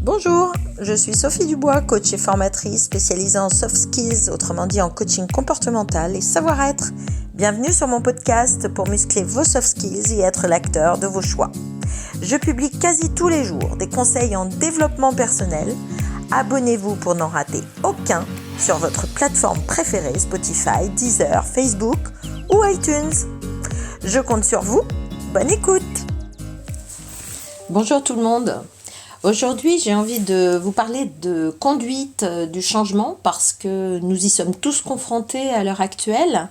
Bonjour, je suis Sophie Dubois, coach et formatrice spécialisée en soft skills, autrement dit en coaching comportemental et savoir-être. Bienvenue sur mon podcast pour muscler vos soft skills et être l'acteur de vos choix. Je publie quasi tous les jours des conseils en développement personnel. Abonnez-vous pour n'en rater aucun sur votre plateforme préférée, Spotify, Deezer, Facebook ou iTunes. Je compte sur vous. Bonne écoute. Bonjour tout le monde. Aujourd'hui, j'ai envie de vous parler de conduite du changement parce que nous y sommes tous confrontés à l'heure actuelle.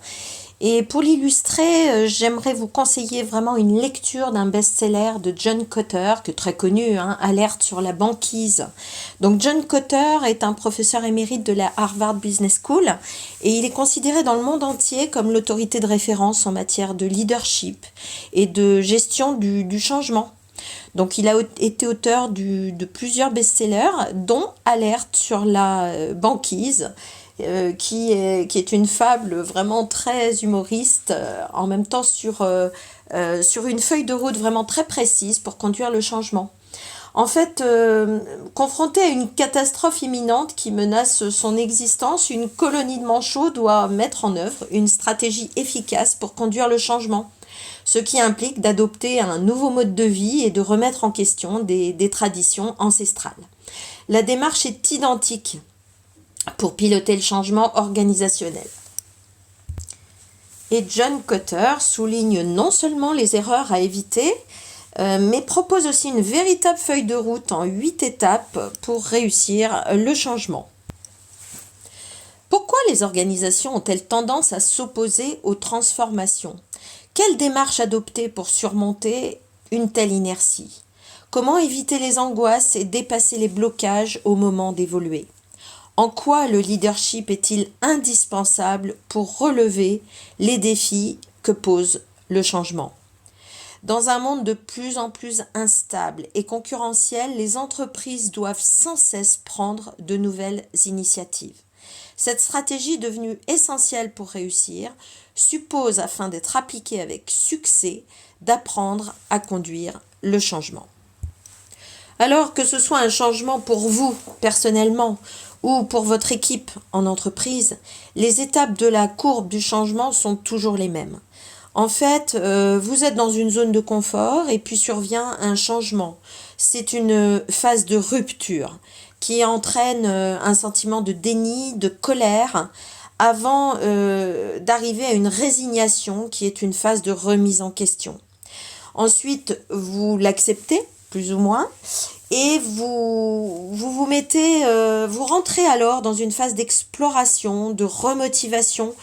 Et pour l'illustrer, j'aimerais vous conseiller vraiment une lecture d'un best-seller de John Kotter, qui est très connu, Alerte sur la banquise. Donc John Kotter est un professeur émérite de la Harvard Business School et il est considéré dans le monde entier comme l'autorité de référence en matière de leadership et de gestion du changement. Donc il a été auteur de plusieurs best-sellers, dont Alerte sur la banquise, qui est une fable vraiment très humoriste, en même temps sur une feuille de route vraiment très précise pour conduire le changement. En fait, confronté à une catastrophe imminente qui menace son existence, une colonie de manchots doit mettre en œuvre une stratégie efficace pour conduire le changement. Ce qui implique d'adopter un nouveau mode de vie et de remettre en question des traditions ancestrales. La démarche est identique pour piloter le changement organisationnel. Et John Kotter souligne non seulement les erreurs à éviter, mais propose aussi une véritable feuille de route en 8 étapes pour réussir le changement. Pourquoi les organisations ont-elles tendance à s'opposer aux transformations ? Quelle démarche adopter pour surmonter une telle inertie ? Comment éviter les angoisses et dépasser les blocages au moment d'évoluer ? En quoi le leadership est-il indispensable pour relever les défis que pose le changement ? Dans un monde de plus en plus instable et concurrentiel, les entreprises doivent sans cesse prendre de nouvelles initiatives. Cette stratégie devenue essentielle pour réussir suppose, afin d'être appliquée avec succès, d'apprendre à conduire le changement. Alors que ce soit un changement pour vous personnellement ou pour votre équipe en entreprise, les étapes de la courbe du changement sont toujours les mêmes. En fait, vous êtes dans une zone de confort et puis survient un changement. C'est une phase de rupture qui entraîne un sentiment de déni, de colère, avant d'arriver à une résignation qui est une phase de remise en question. Ensuite, vous l'acceptez, plus ou moins, et vous mettez, vous rentrez alors dans une phase d'exploration, de remotivation,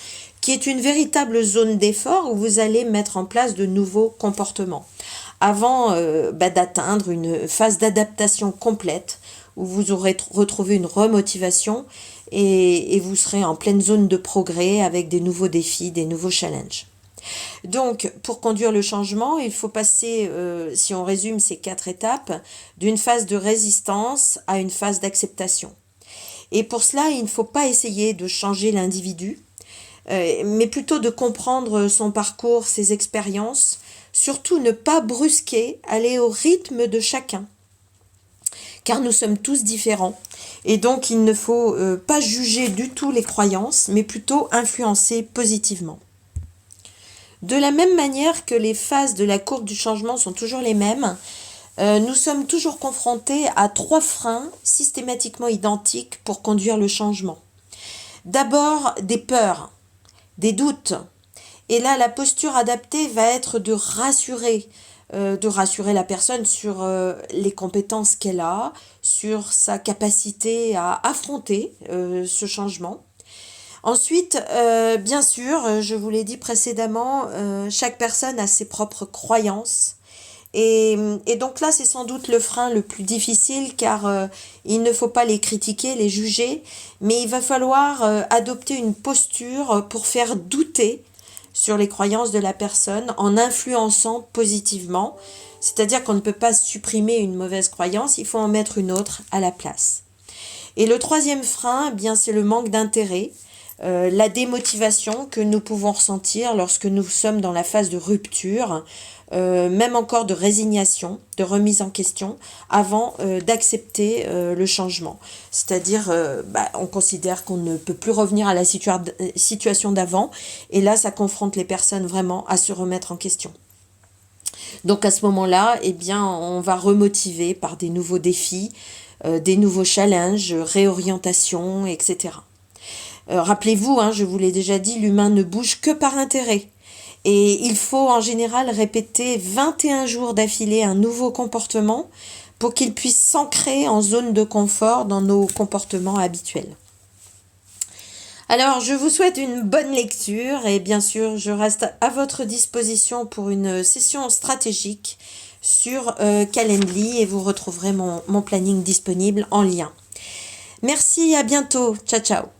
qui est une véritable zone d'effort où vous allez mettre en place de nouveaux comportements, avant d'atteindre une phase d'adaptation complète, où vous aurez retrouvé une remotivation et vous serez en pleine zone de progrès avec des nouveaux défis, des nouveaux challenges. Donc, pour conduire le changement, il faut passer, si on résume ces 4 étapes, d'une phase de résistance à une phase d'acceptation. Et pour cela, il ne faut pas essayer de changer l'individu, mais plutôt de comprendre son parcours, ses expériences, surtout ne pas brusquer, aller au rythme de chacun. Car nous sommes tous différents et donc il ne faut pas juger du tout les croyances, mais plutôt influencer positivement. De la même manière que les phases de la courbe du changement sont toujours les mêmes, nous sommes toujours confrontés à 3 freins systématiquement identiques pour conduire le changement. D'abord, des peurs, des doutes. Et là, la posture adaptée va être de rassurer la personne sur les compétences qu'elle a, sur sa capacité à affronter ce changement. Ensuite, bien sûr, je vous l'ai dit précédemment, chaque personne a ses propres croyances. Et donc là, c'est sans doute le frein le plus difficile car il ne faut pas les critiquer, les juger, mais il va falloir adopter une posture pour faire douter sur les croyances de la personne en influençant positivement. C'est-à-dire qu'on ne peut pas supprimer une mauvaise croyance, il faut en mettre une autre à la place. Et le troisième frein, eh bien, c'est le manque d'intérêt. la démotivation que nous pouvons ressentir lorsque nous sommes dans la phase de rupture, même encore de résignation, de remise en question, avant d'accepter le changement. C'est-à-dire, on considère qu'on ne peut plus revenir à la situation d'avant, et là, ça confronte les personnes vraiment à se remettre en question. Donc à ce moment-là, eh bien, on va remotiver par des nouveaux défis, des nouveaux challenges, réorientation, etc. Rappelez-vous, je vous l'ai déjà dit, l'humain ne bouge que par intérêt. Et il faut en général répéter 21 jours d'affilée un nouveau comportement pour qu'il puisse s'ancrer en zone de confort dans nos comportements habituels. Alors, je vous souhaite une bonne lecture et bien sûr, je reste à votre disposition pour une session stratégique sur Calendly et vous retrouverez mon planning disponible en lien. Merci, à bientôt. Ciao, ciao.